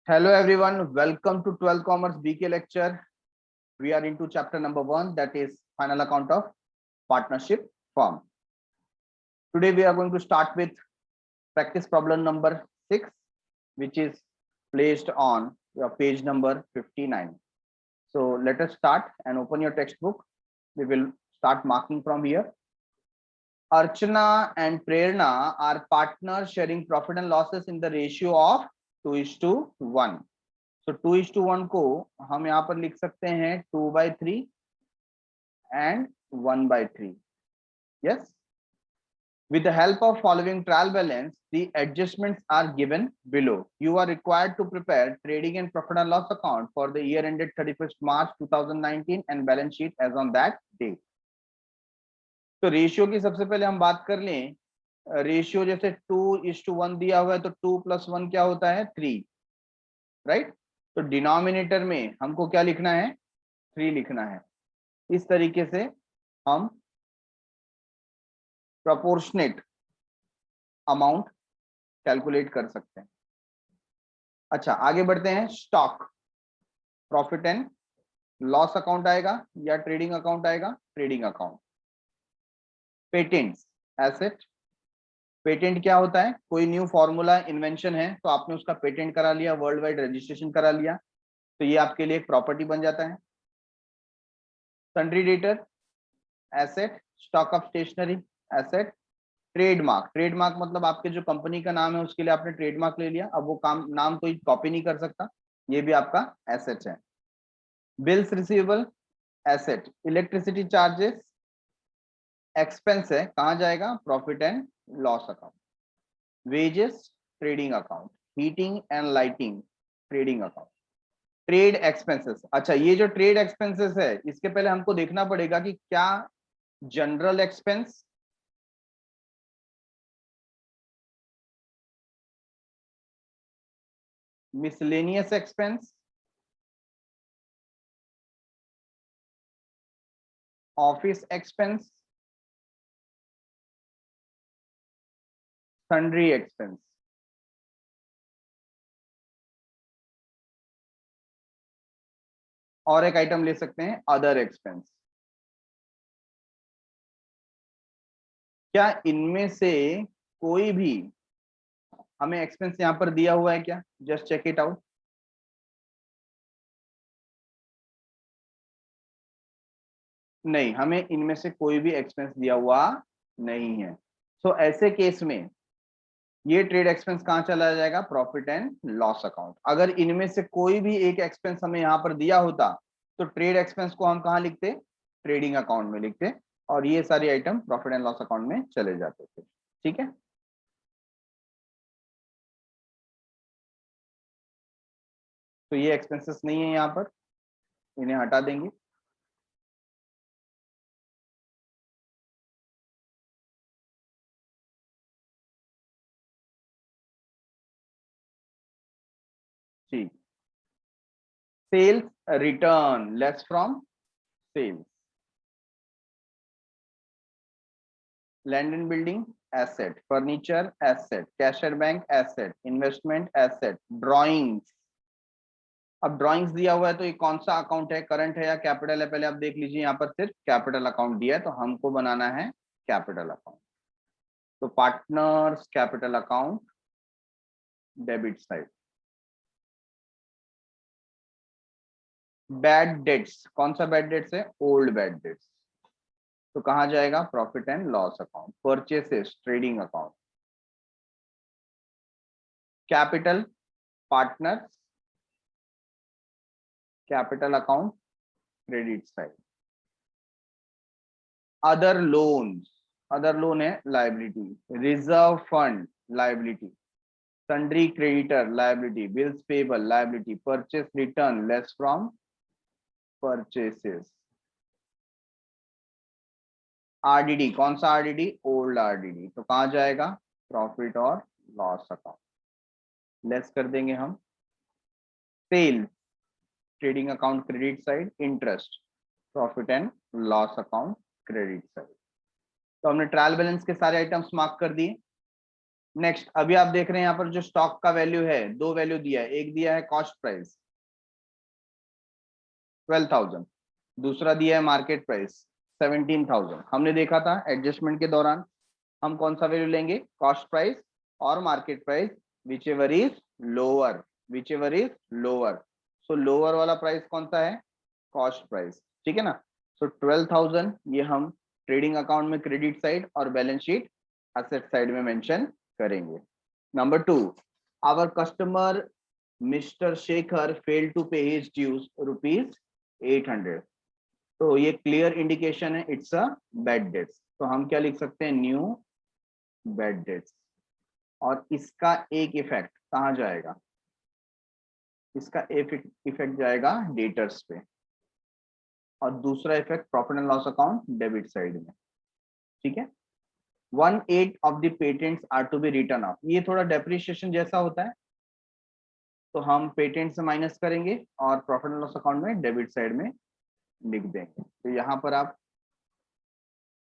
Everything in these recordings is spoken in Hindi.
Hello everyone, welcome to 12 Commerce BK lecture. We are into chapter number 1, that is final account of partnership firm. Today we are going to start with practice problem number 6, which is placed on your page number 59. So let us start and open your textbook. We will start marking from here. Archana and Prerna are partners sharing profit and losses in the ratio of 2:1. So 2:1 को हम यहाँ पर लिख सकते हैं 2/3 and 1/3. Yes. With the help of following trial balance, the adjustments are given below. You are required to prepare trading and profit and loss account for the year ended 31st March 2019 and balance sheet as on that date. तो रेशियो की सबसे पहले हम बात कर लें. रेशियो जैसे 2:1 दिया हुआ है तो 2 + 1 क्या होता है 3, राइट. तो डिनोमिनेटर में हमको क्या लिखना है 3 लिखना है. इस तरीके से हम प्रोपोर्शनेट अमाउंट कैलकुलेट कर सकते हैं. अच्छा, आगे बढ़ते हैं. Stock, profit and loss account आएगा या ट्रेडिंग अकाउंट आएगा? Trading account. Patents, asset. Patent क्या होता है? कोई न्यू फॉर्मूला इन्वेंशन है तो आपने उसका पेटेंट करा लिया, वर्ल्ड वाइड रजिस्ट्रेशन करा लिया, तो ये आपके लिए एक प्रॉपर्टी बन जाता है. Sundry debtor, asset. Stock of stationery, asset. Trademark, trademark मतलब आपके जो कंपनी का नाम है उसके लिए आपने ट्रेडमार्क ले लिया, अब वो काम नाम कोई कॉपी नहीं कर सकता, ये भी आपका एसेट है. Bills receivable, asset. Electricity charges expense है, कहाँ जाएगा? Profit and loss account. Wages, trading account. Heating and lighting, trading account. Trade expenses. अच्छा, ये जो ट्रेड एक्सपेंसेस है इसके पहले हमको देखना पड़ेगा कि क्या general expense, miscellaneous expense, office expense, sundry expense. और एक आइटम ले सकते हैं अदर एक्सपेंस. क्या इनमें से कोई भी हमें एक्सपेंस यहां पर दिया हुआ है क्या? Just check it out. नहीं, हमें इनमें से कोई भी एक्सपेंस दिया हुआ नहीं है. सो ऐसे केस में ये ट्रेड एक्सपेंस कहां चला जाएगा? Profit and loss account. अगर इनमें से कोई भी एक एक्सपेंस हमें यहां पर दिया होता तो ट्रेड एक्सपेंस को हम कहां लिखते? ट्रेडिंग अकाउंट में लिखते और ये सारी item profit and loss account में चले जाते थे. ठीक है. तो ये एक्सपेंसेस नहीं है यहां पर, इन्हें हटा देंगे. ठीक. Sales return less from sales. Land and building asset. Furniture asset. Cashier bank asset. Investment asset. Drawings. अब ड्राइंग्स दिया हुआ है तो ये कौन सा अकाउंट है? करंट है या कैपिटल है? पहले आप देख लीजिए, यहाँ पर सिर्फ कैपिटल अकाउंट दिया है तो हमको बनाना है कैपिटल अकाउंट. तो partners capital account, debit side. Bad debts, कौन सा बैड डेट्स है? Old bad debts. तो कहाँ जाएगा? Profit and loss account. Purchases, trading account. Capital, partners capital account, credit side. Other loans, other loan है liability. Reserve fund, liability. Sundry creditor, liability. Bills payable, liability. Purchase return less from purchases. RDD, कौन सा आरडीडी? Old RDD. तो कहाँ जाएगा? प्रॉफिट और लॉस अकाउंट. लेस कर देंगे हम. Sale, trading account, credit side. Interest, profit and loss account, credit side. तो हमने ट्रायल बैलेंस के सारे आइटम्स मार्क कर दिए. नेक्स्ट अभी आप देख रहे हैं यहाँ पर जो स्टॉक का वैल्यू है, दो वैल्यू दिया है, एक दिया है कॉस्ट प्राइस 12,000, दूसरा दिया है मार्केट प्राइस 17,000। हमने देखा था एडजस्टमेंट के दौरान हम कौन सा वैल्यू लेंगे, कॉस्ट प्राइस और market price, which ever is lower, which ever is lower. So lower वाला प्राइस कौन सा है, कॉस्ट प्राइस, ठीक है ना। सो 12,000 ये हम ट्रेडिंग अकाउंट में क्रेडिट साइड और बैलेंस शीट एसेट साइड में मेंशन करेंगे। Number 2, our customer mister Shekhar fail to pay his dues ₹800। तो ये क्लियर इंडिकेशन है इट्स अ बैड डेट्स, तो हम क्या लिख सकते हैं, न्यू बैड डेट्स। और इसका एक इफेक्ट कहाँ जाएगा, इसका इफेक्ट जाएगा डेटर्स पे, और दूसरा effect profit and loss account debit side में, ठीक है। 1/8 of the patents are to be written off, ये थोड़ा डेप्रिसिएशन जैसा होता है, तो हम पेटेंट से माइनस करेंगे और प्रॉफिट एंड लॉस अकाउंट में डेबिट साइड में लिख देंगे। तो यहाँ पर आप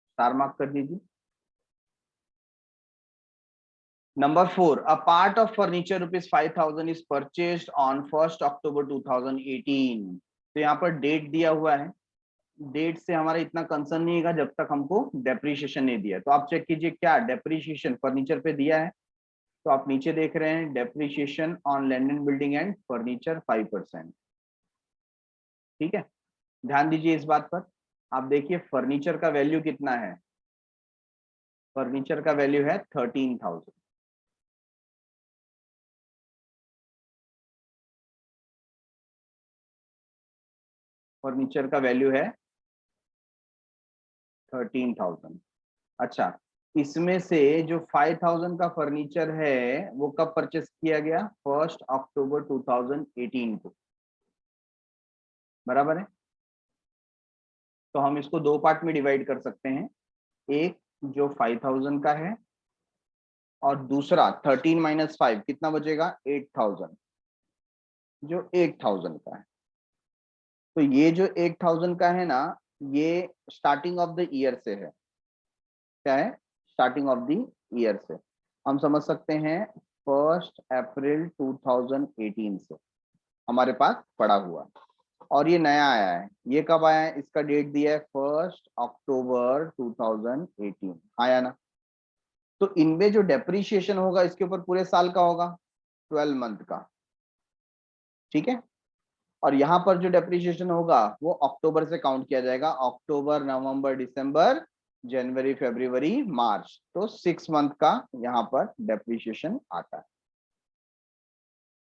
स्टार मार्क कर दीजिए। Number 4, a part of furniture ₹5,000 is purchased on 1st October 2018। तो यहाँ पर डेट दिया हुआ है, डेट से हमारा इतना कंसर्न नहीं है जब तक हमको डेप्रीशिएशन नहीं दिया। तो आप चेक कीजिए क्या डेप्रीशिएशन फर्नीचर पे दिया है, तो आप नीचे देख रहे हैं depreciation on land and building and furniture 5%, ठीक है। ध्यान दीजिए इस बात पर, आप देखिए फर्नीचर का वैल्यू कितना है, फर्नीचर का वैल्यू है 13,000, फर्नीचर का वैल्यू है 13,000। अच्छा, इसमें से जो 5,000 का फर्नीचर है वो कब परचेस किया गया, 1 अक्टूबर 2018 को, बराबर है। तो हम इसको दो पार्ट में डिवाइड कर सकते हैं, एक जो 5,000 का है और दूसरा 13 माइनस 5 कितना बचेगा, 8,000, जो 8,000 का है। तो ये जो 8,000 का है ना, ये स्टार्टिंग ऑफ द ईयर से है, क्या है, स्टार्टिंग ऑफ द ईयर से। हम समझ सकते हैं 1 अप्रैल 2018 से हमारे पास पड़ा हुआ, और ये नया आया है, ये कब आया है, इसका डेट दिया है 1 अक्टूबर 2018, आया ना। तो इनमें जो डेप्रीशिएशन होगा इसके ऊपर पूरे साल का होगा, 12 मंथ का, ठीक है। और यहाँ पर जो डेप्रीशिएशन होगा वो अक्टूबर से काउंट किया जाएगा, अक्टूबर नवंबर दिसंबर जनवरी फरवरी मार्च, तो 6 मंथ का यहाँ पर डेप्रीशिएशन आता है।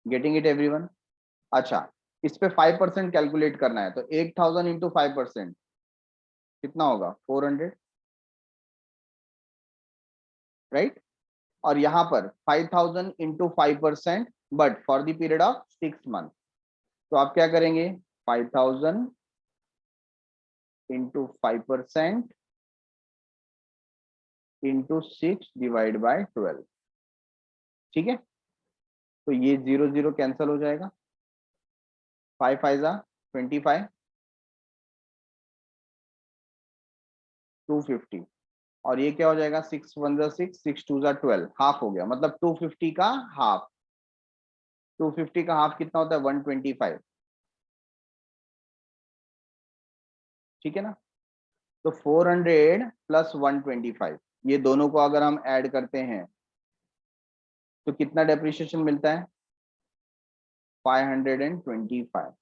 Getting it everyone. अच्छा, इस पे 5% कैलकुलेट करना है, तो 8,000 इंटू 5% कितना होगा, 400, राइट। और यहाँ पर 5,000 into 5%, but for the period of 6 month, तो आप क्या करेंगे, 5,000 इंटू 5% इंटू 6 डिवाइड बाय 12, ठीक है। तो ये 0 0 कैंसिल हो जाएगा, 5 5 जा 25, 250, और ये क्या हो जाएगा, 6 1 जा 6, 6 2 जा 12, हाफ हो गया, मतलब 250 का हाफ, 250 का हाफ कितना होता है, 125, ठीक है ना। तो 400 प्लस 125, ये दोनों को अगर हम ऐड करते हैं तो कितना डेप्रिसिएशन मिलता है, 525।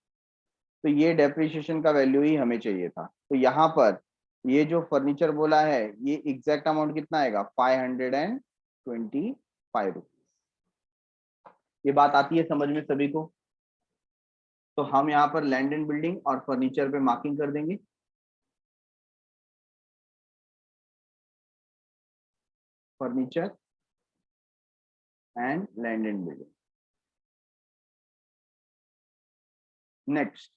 तो ये डेप्रिसिएशन का वैल्यू ही हमें चाहिए था। तो यहाँ पर ये जो फर्नीचर बोला है ये एग्जैक्ट अमाउंट कितना आएगा, 525 रुपीज। ये बात आती है समझ में सभी को। तो हम यहाँ पर लैंड एंड बिल्डिंग और फर्नीचर पे मार्किंग कर देंगे, furniture and land and building. Next,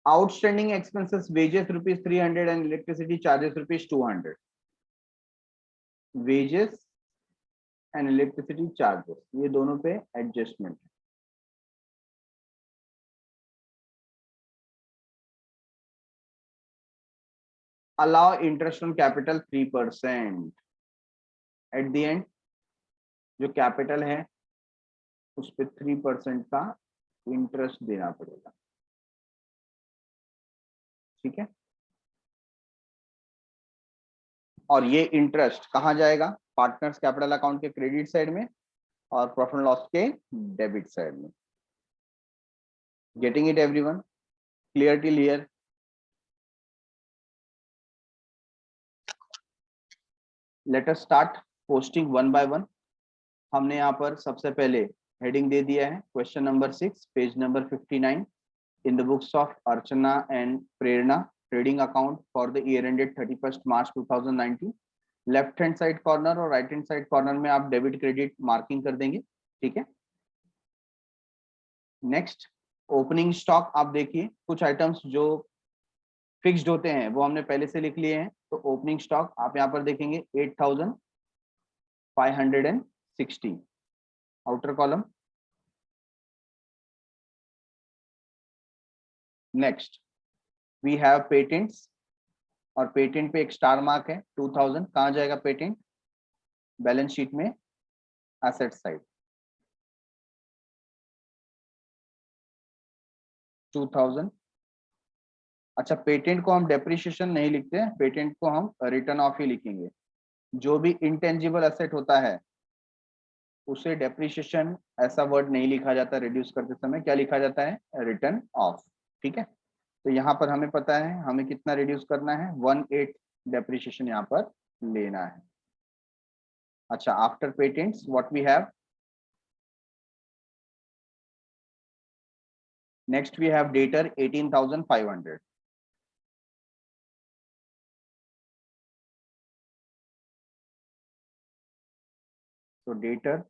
outstanding expenses, wages ₹300 and electricity charges ₹200, wages and electricity charges ये दोनों पे एडजस्टमेंट है। Allow interest on capital 3% at the end, जो कैपिटल है उस पे 3% का इंटरेस्ट देना पड़ेगा, ठीक है। और ये इंटरेस्ट कहाँ जाएगा? पार्टनर्स कैपिटल अकाउंट के क्रेडिट साइड में और प्रॉफिट एंड लॉस के डेबिट साइड में। Getting it everyone? Clear till here? Let us start posting one by one. हमने यहाँ पर सबसे पहले हेडिंग दे दिया है question number 6 page number 59 in the books of Archana and Prerna trading account for the year ended 31 March 2019। Left hand side corner और राइट हैंड साइड कॉर्नर में आप डेबिट क्रेडिट मार्किंग कर देंगे, ठीक है। नेक्स्ट, ओपनिंग स्टॉक आप देखिए, कुछ आइटम्स जो फिक्स्ड होते हैं वो हमने पहले से लिख लिए हैं। तो ओपनिंग स्टॉक आप यहाँ पर देखेंगे 8560 outer column. Next we have patents और पेटेंट पे एक स्टार मार्क है 2000। कहाँ जाएगा पेटेंट? बैलेंस शीट में एसेट साइड 2000। अच्छा, पेटेंट को हम डेप्रिशिएशन नहीं लिखते हैं, पेटेंट को हम रिटर्न ऑफ ही लिखेंगे। जो भी इंटेंजिबल एसेट होता है उसे डेप्रिशिएशन ऐसा वर्ड नहीं लिखा जाता, रिड्यूस करते समय क्या लिखा जाता है? रिटर्न ऑफ, ठीक है। तो यहाँ पर हमें पता है हमें कितना रिड्यूस करना है, 1/8 डेप्रिशिएशन यहाँ पर लेना है। अच्छा, after patents what we have? Next we have debtor 18,500। तो डेटर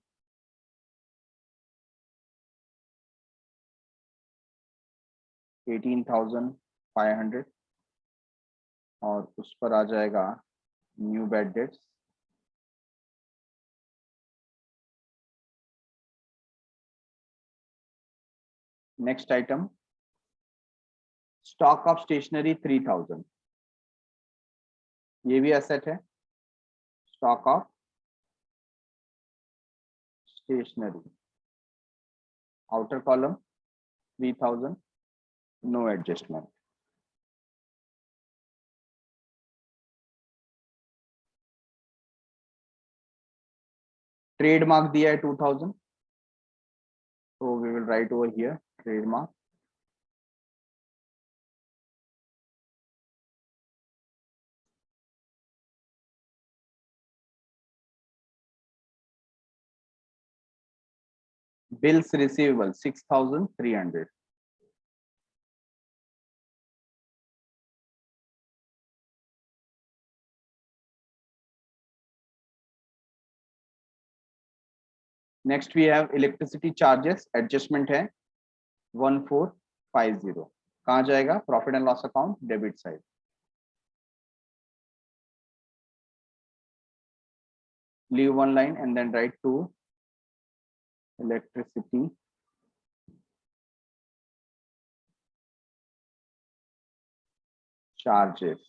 18,500 और उस पर आ जाएगा new bad debts. Next item stock of stationery 3000, ये भी एसेट है। Stock of stationery outer column 3000, no adjustment. Trademark दिया है 2000, so we will write over here trademark। bills receivable 6,300। Next we have electricity charges, adjustment है 1450। कहाँ जाएगा? Profit and loss account debit side. leave one line and then write to electricity charges।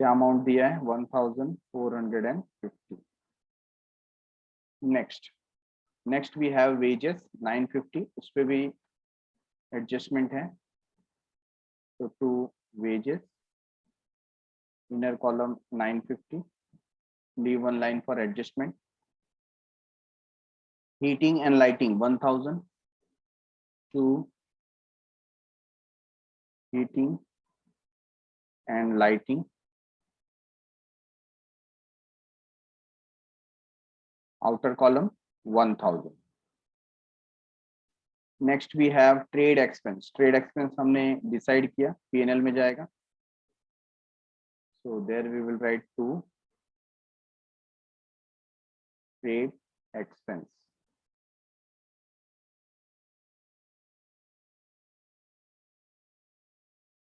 क्या अमाउंट दिया है? 1450। नेक्स्ट वी हैव वेजेस 950, उस पे भी एडजस्टमेंट है। तो to wages inner column 950, leave one line for adjustment। heating and lighting 1000, to heating and lighting outer column 1000। Next we have trade expense. Trade expense हमने डिसाइड किया पीएनएल में जाएगा, so there we will write to trade expense.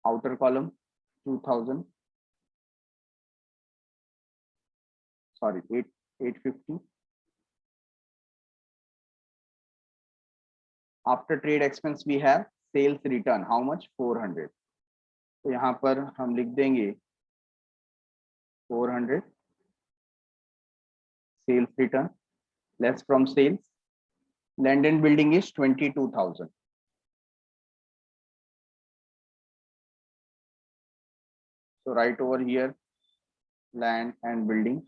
Outer column 2000, sorry 850, after trade expense we have sales return, how much 400। तो यहाँ पर हम लिख देंगे 400 sales return less from sales, land and building is 22,000। So write over here land and building,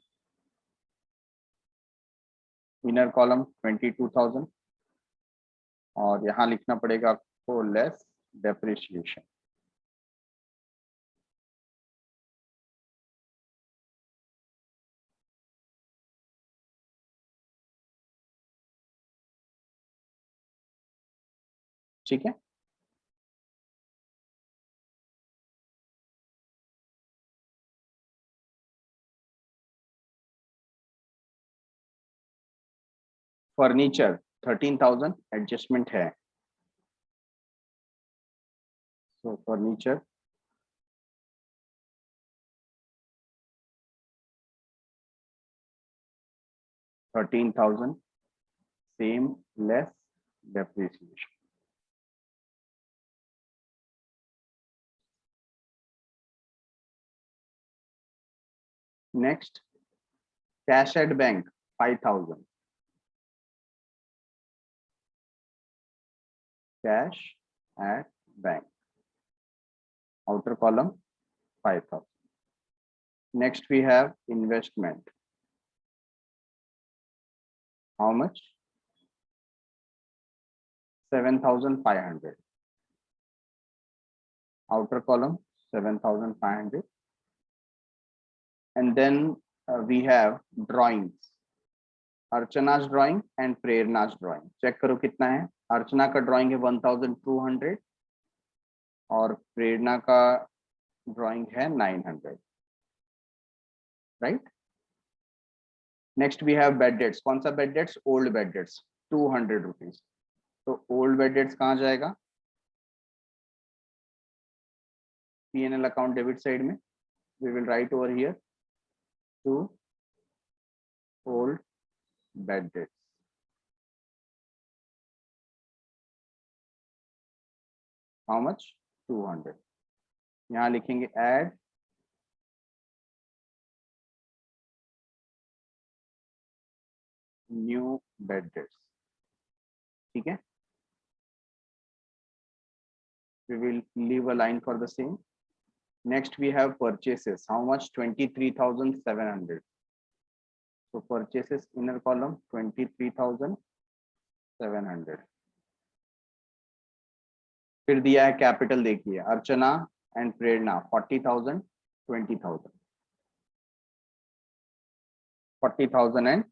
inner column 22,000 और यहाँ लिखना पड़ेगा आपको लेस डेप्रिसिएशन। ठीक है, फर्नीचर 13,000 एडजस्टमेंट है। So furniture $13,000 same less depreciation. Next cash at bank 5,000, cash at bank outer column 5,000. Next we have investment, how much 7,500, outer column 7,500. And then we have drawings, Archana's drawing and Prerna's drawing। Check करो कितना है। अर्चना का ड्राइंग है 1,200 और प्रेरणा का ड्राइंग है 900, right. Next we have bad debts, कौन सा bad debts, old bad debts 200 rupees. तो ओल्ड बेड डेट्स कहाँ जाएगा, P&L अकाउंट डेबिट साइड में, we will write over here to old bad debts. How much 200। यहाँ लिखेंगे ऐड न्यू बेड डेट्स, ठीक है। We will leave a line for the same. Next we have purchases, how much 23,700। so purchases inner column 23,700। फिर दिया है कैपिटल, देखिए Archana and Prerna 40,000 20,000, 40,000 and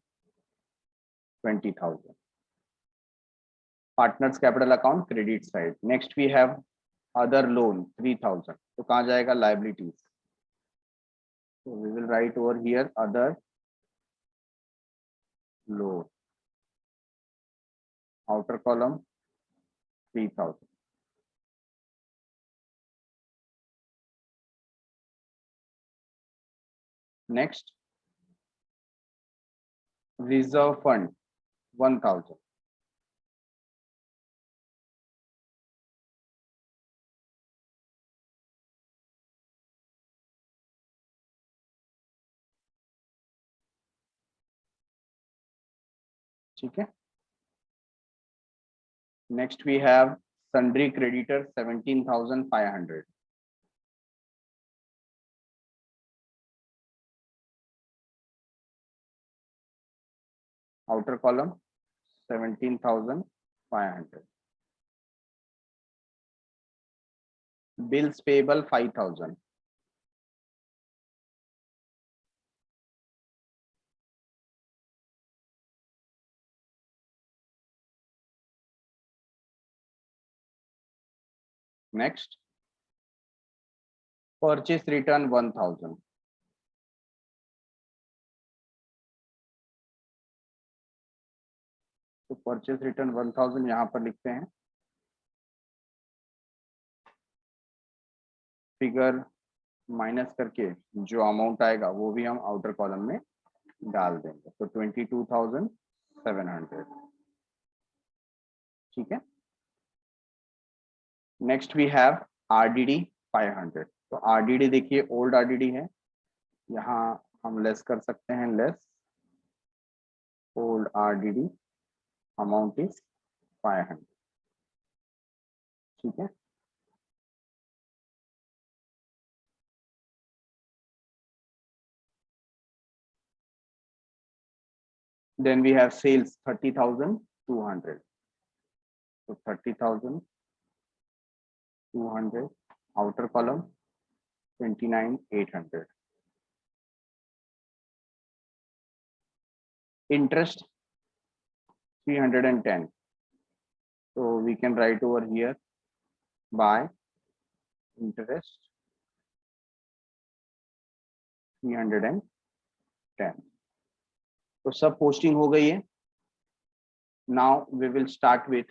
20,000। Partners capital account credit side. Next we have other loan 3,000, तो कहाँ जाएगा, liabilities. so we will write over here other loan, outer column 3,000। Next reserve fund 1,000, ठीक है। Next we have sundry creditor 17,500, outer column 17,500। bills payable 5,000, next purchase return 1,000, तो परचेज रिटर्न 1,000 यहाँ पर लिखते हैं। फिगर माइनस करके जो अमाउंट आएगा वो भी हम आउटर कॉलम में डाल देंगे, तो 22,700, ठीक है। Next we have RDD 500। तो RDD देखिए ओल्ड RDD है, यहाँ हम लेस कर सकते हैं, less old RDD amount is 500। ठीक है, then we have sales 30,200। so 30,200 outer column 29,800। interest 310, so we can write over here by interest 310। तो सब पोस्टिंग हो गई है। Now we will start with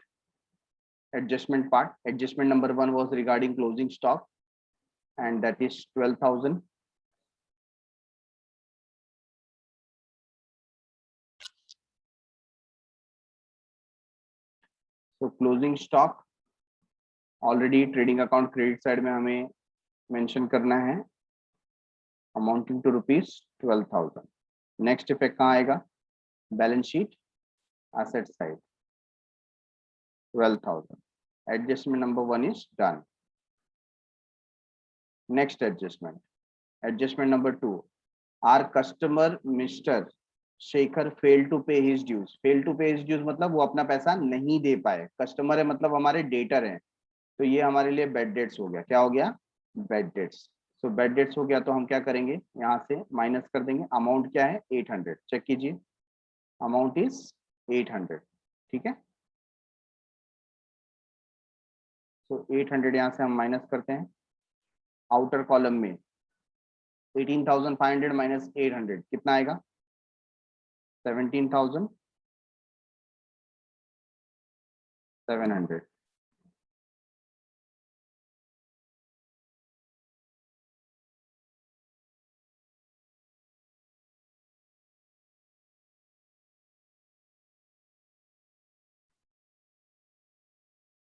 adjustment part। adjustment number 1 was regarding closing stock and that is 12,000। so closing stock already trading account credit side में हमें मेंशन करना है, अमाउंटिंग टू ₹12,000। नेक्स्ट इफेक्ट कहाँ आएगा, balance sheet asset side 12,000। Adjustment number 1 is done. Next adjustment, adjustment number 2, our customer mister Shekhar fail to pay his dues. Fail to pay his dues मतलब वो अपना पैसा नहीं दे पाए, कस्टमर है मतलब हमारे डेटर हैं, तो ये हमारे लिए बैड डेट्स हो गया। क्या हो गया, bad debts. So bad debts हो गया तो हम क्या करेंगे, यहाँ से माइनस कर देंगे। अमाउंट क्या है 800, चेक कीजिए, अमाउंट इज 800। ठीक है, सो 800 यहाँ से हम माइनस करते हैं। आउटर कॉलम में 18,500 माइनस 800 कितना आएगा, 17,700।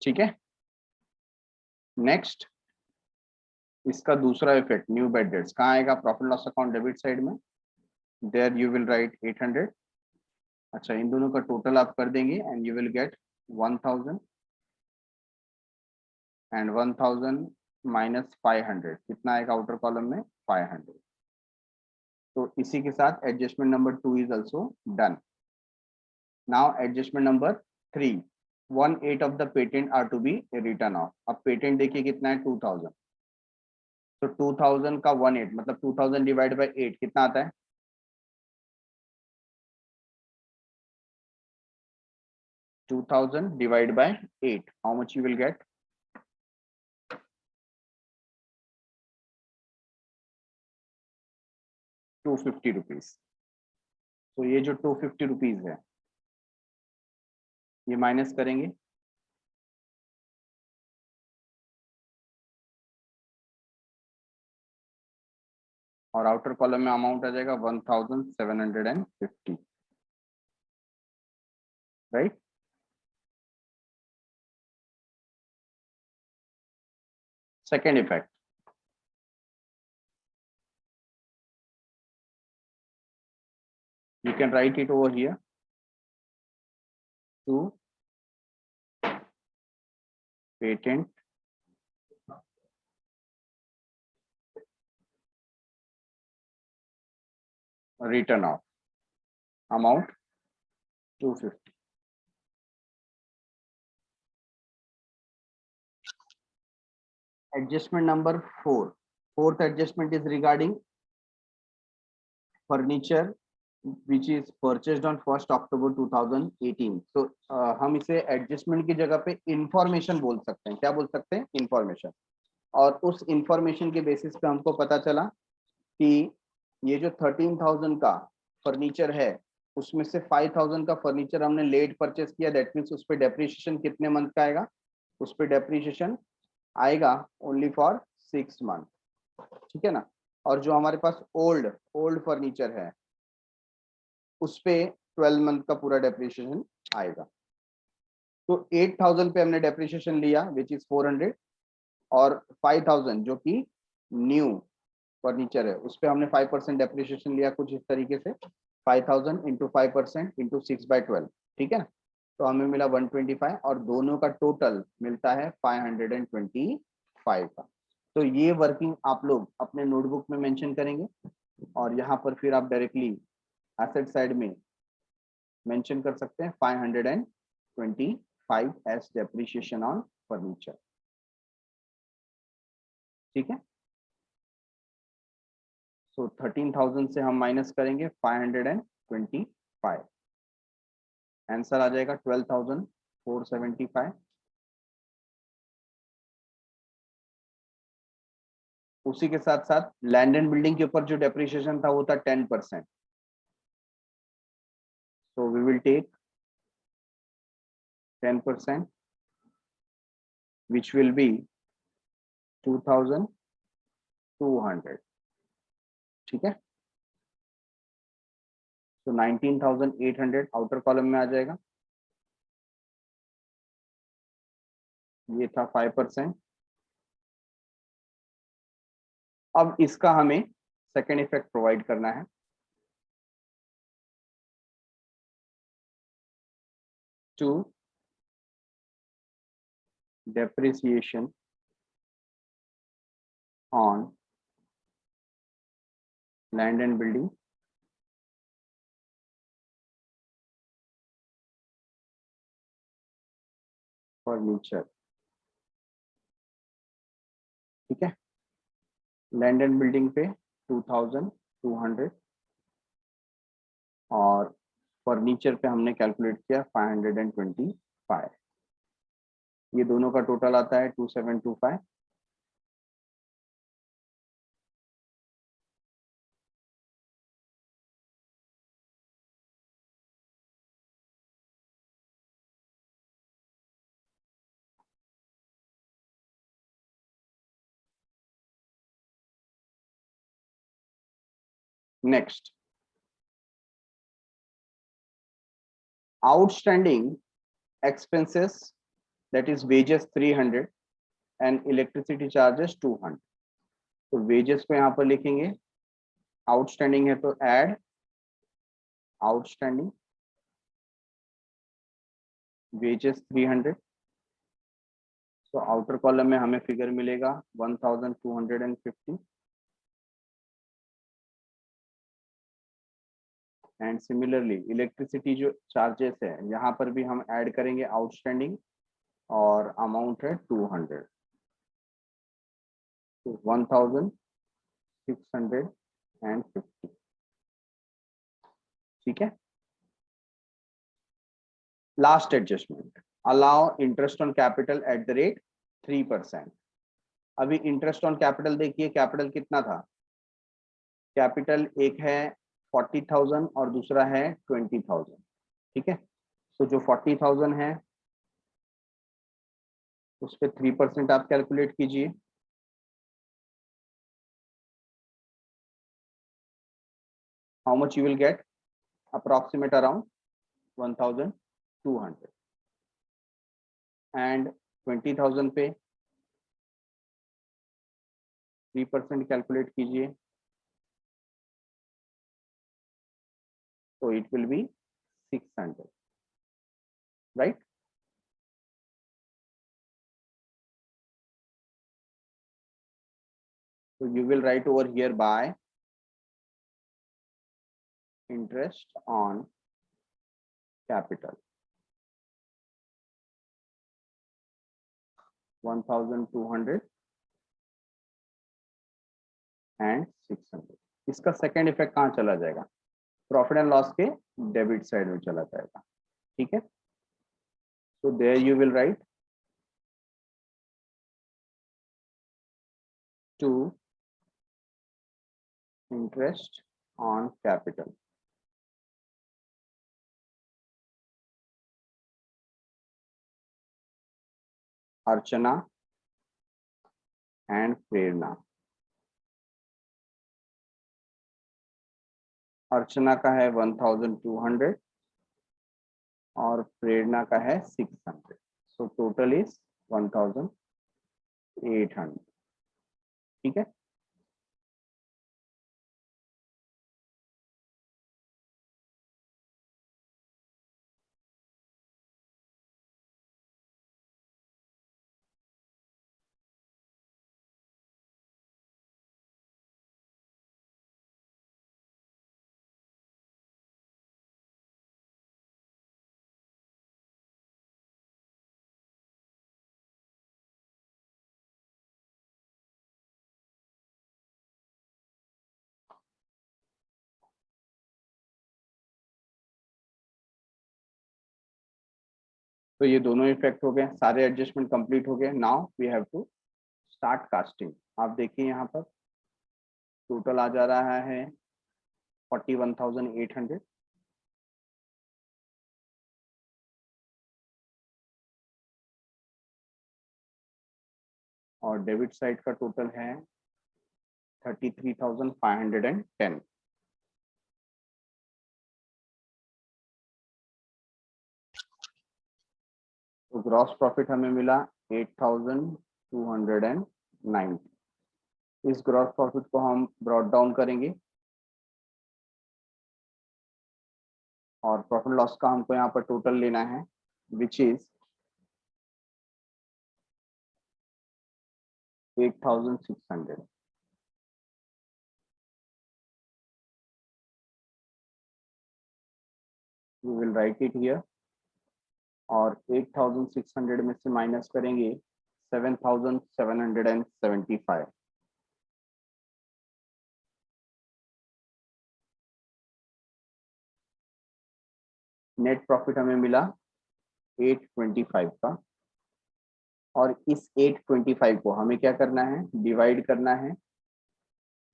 ठीक है, नेक्स्ट इसका दूसरा इफेक्ट न्यू बैड डेट्स कहाँ आएगा, profit loss account debit side में, देयर यू विल राइट 800। अच्छा, इन दोनों का टोटल आप कर देंगे and you will get 1,000 and 1,000 minus 500 कितना आएगा आउटर कॉलम में 500। तो इसी के साथ adjustment number 2 is also done. Now adjustment number 3, 1/8 of the patent are to be written off. अब पेटेंट देखिए कितना है 2,000, तो 2,000 का 1/8 मतलब 2,000 डिवाइड बाई 8 कितना आता है, 2,000 divided by 8, how much you will get, 250 rupees। तो ये जो 250 रुपीज है ये माइनस करेंगे, और आउटर कॉलम में अमाउंट आ जाएगा 1,750। Right, second effect, you can write it over here to patent return of amount 250। adjustment number 4, fourth adjustment is regarding furniture which is purchased on 1st October 2018। so हम इसे एडजस्टमेंट की जगह पे इंफॉर्मेशन बोल सकते हैं। क्या बोल सकते हैं, इंफॉर्मेशन। और उस इंफॉर्मेशन के बेसिस पे हमको पता चला कि ये जो 13,000 का फर्नीचर है उसमें से 5,000 का फर्नीचर हमने लेट परचेस किया, दैट मीन्स उस पर डेप्रिसिएशन कितने मंथ का आएगा, उस पर डेप्रिसिएशन आएगा ओनली फॉर 6 मंथ। ठीक है ना, और जो हमारे पास ओल्ड फर्नीचर है उस पे 12 मंथ का पूरा डेप्रिसिएशन आएगा। तो 8,000 पे हमने डेप्रिसिएशन लिया विच इज 400, और 5000 जो कि न्यू फर्नीचर है उस पर हमने 5% डेप्रिसिएशन लिया कुछ इस तरीके से 5000 इंटू 5% इंटू 6/12, ठीक है। तो हमें मिला 125 और दोनों का टोटल मिलता है 525 का। तो ये वर्किंग आप लोग अपने नोटबुक में मेंशन करेंगे और यहाँ पर फिर आप डायरेक्टली एसेट साइड में मेंशन कर सकते हैं 525 एज डेप्रिसिएशन ऑन फर्नीचर, ठीक है। सो 13,000 से हम माइनस करेंगे 525, आंसर आ जाएगा 12,475। उसी के साथ साथ लैंड एंड बिल्डिंग के ऊपर जो डेप्रिसिएशन था वो था 10%, so we will take 10% which will be 2,200, ठीक है। तो 19,800 आउटर कॉलम में आ जाएगा, ये था 5%। अब इसका हमें सेकेंड इफेक्ट प्रोवाइड करना है। To depreciation on land and building furniture, ठीक है। लैंड एंड बिल्डिंग पे 2,200 और फर्नीचर पे हमने कैलकुलेट किया 525, ये दोनों का टोटल आता है 2725। Next, outstanding expenses, that is wages 300 and electricity charges 200। तो wages को यहाँ पर लिखेंगे, outstanding है तो add outstanding wages 300। तो आउटर कॉलम में हमें फिगर मिलेगा 1,250 एंड सिमिलरली इलेक्ट्रिसिटी जो चार्जेस है यहाँ पर भी हम ऐड करेंगे आउटस्टैंडिंग और अमाउंट है 200, तो 1,650, ठीक है। Last adjustment, allow interest on capital at the rate 3%। अभी इंटरेस्ट ऑन कैपिटल देखिए, कैपिटल कितना था, कैपिटल एक है 40,000 और दूसरा है 20,000, ठीक है। तो जो 40,000 है उस पर 3% आप कैलकुलेट कीजिए, how much you will get, approximate around 1,200 and 20,000 पे 3% कैलकुलेट कीजिए, तो it will be 600, right. So you will write over here by interest on capital 1,200 and 600। इसका सेकेंड इफेक्ट कहाँ चला जाएगा, प्रॉफिट एंड लॉस के डेबिट साइड में चला जाएगा, ठीक है। So there you will write to interest on capital Archana and Prerna. Archana का है 1,200 और प्रेरणा का है 600, सो टोटल इज 1,200। 800, ठीक है। तो ये दोनों इफेक्ट हो गए, सारे एडजस्टमेंट कंप्लीट हो गए। Now we have to start casting. आप देखिए यहाँ पर टोटल आ जा रहा है 41,800, और डेबिट साइड का टोटल है 33,510। तो ग्रॉस प्रॉफिट हमें मिला 8,290। इस ग्रॉस प्रॉफिट को हम ब्रॉट डाउन करेंगे और प्रॉफिट लॉस का हमको यहाँ पर टोटल लेना है, which is 8,600। We will write it here, और 8,600 में से माइनस करेंगे 7,775। नेट प्रॉफिट हमें मिला 825 का, और इस 825 को हमें क्या करना है, डिवाइड करना है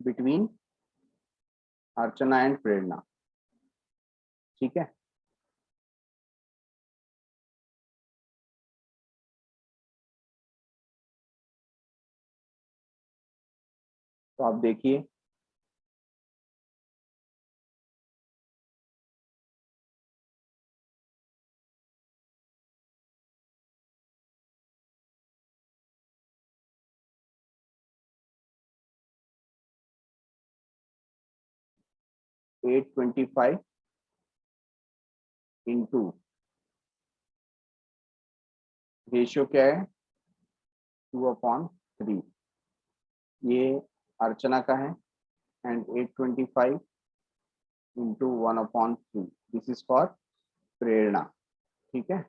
बिटवीन अर्चना एंड प्रेरणा, ठीक है। तो आप देखिए एट 25 इंटू रेशियो क्या है, 2/3, ये अर्चना का है, and 825 into 1/3, this is for Prerna, ठीक है।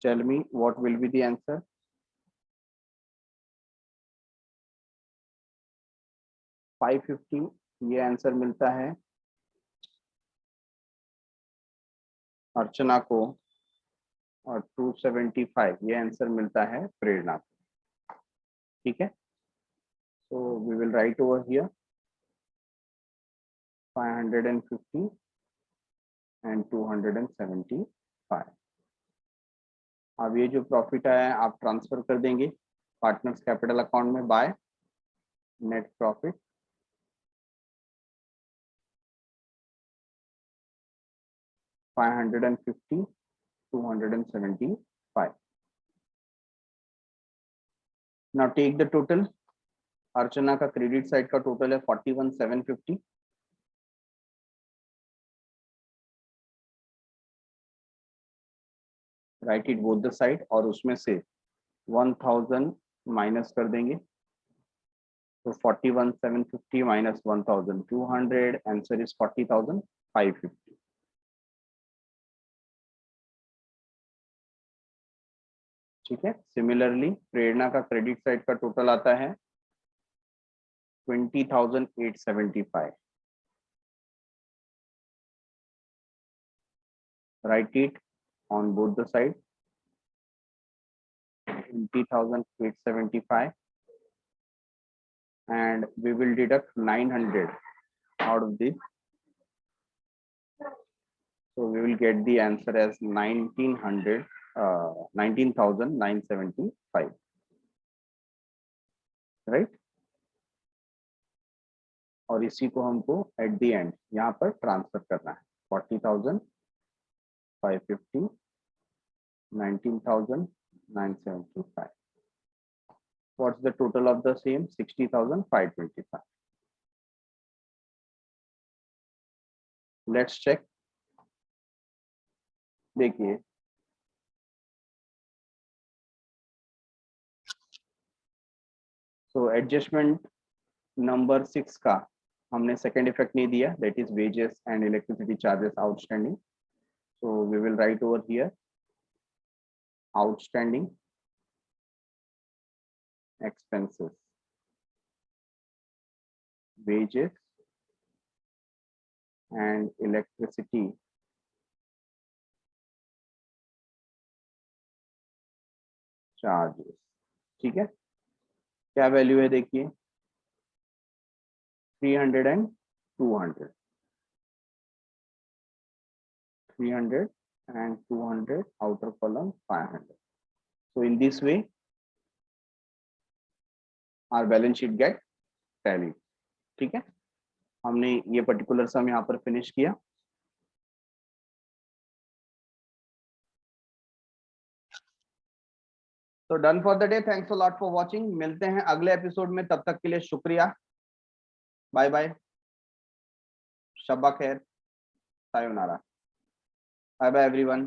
Tell me what will be the answer. 550 ये आंसर मिलता है अर्चना को, और 275 ये आंसर मिलता है प्रेरणा को, ठीक है। So we will write over here 550 and 275। अब ये जो प्रॉफिट आया आप ट्रांसफर कर देंगे पार्टनर्स कैपिटल अकाउंट में by net profit, $550, 275। Now take the total. Archana का क्रेडिट साइड का टोटल है 41,750, write it both the side, और उसमें से 1,000 माइनस कर देंगे, तो 41,750 माइनस 1,200, आंसर इज 40,550, ठीक है। सिमिलरली प्रेरणा का क्रेडिट साइड का टोटल आता है 20,875, write it on both the sides, 20,875, and we will deduct 900 out of this, so we will get the answer as 19,975, right? और इसी को हमको एट द एंड यहाँ पर ट्रांसफर करना है 40,000, 550, 19,975. What's the total of the same? 60,525. Let's check. देखिए so adjustment नंबर 6 का हमने सेकेंड इफेक्ट नहीं दिया, that is wages and electricity charges outstanding. So we will write over here outstanding expenses, wages and electricity charges. ठीक है, क्या वैल्यू है देखिए 300 and 200, 300 and 200, outer column 500. So in this way our balance sheet get tallied. ठीक है, हमने ये पर्टिकुलर सम यहाँ पर फिनिश किया. तो done for the day. Thanks a lot for watching. मिलते हैं अगले एपिसोड में, तब तक के लिए शुक्रिया. बाय बाय, शब्बा खैर, सायोनारा. Bye bye everyone.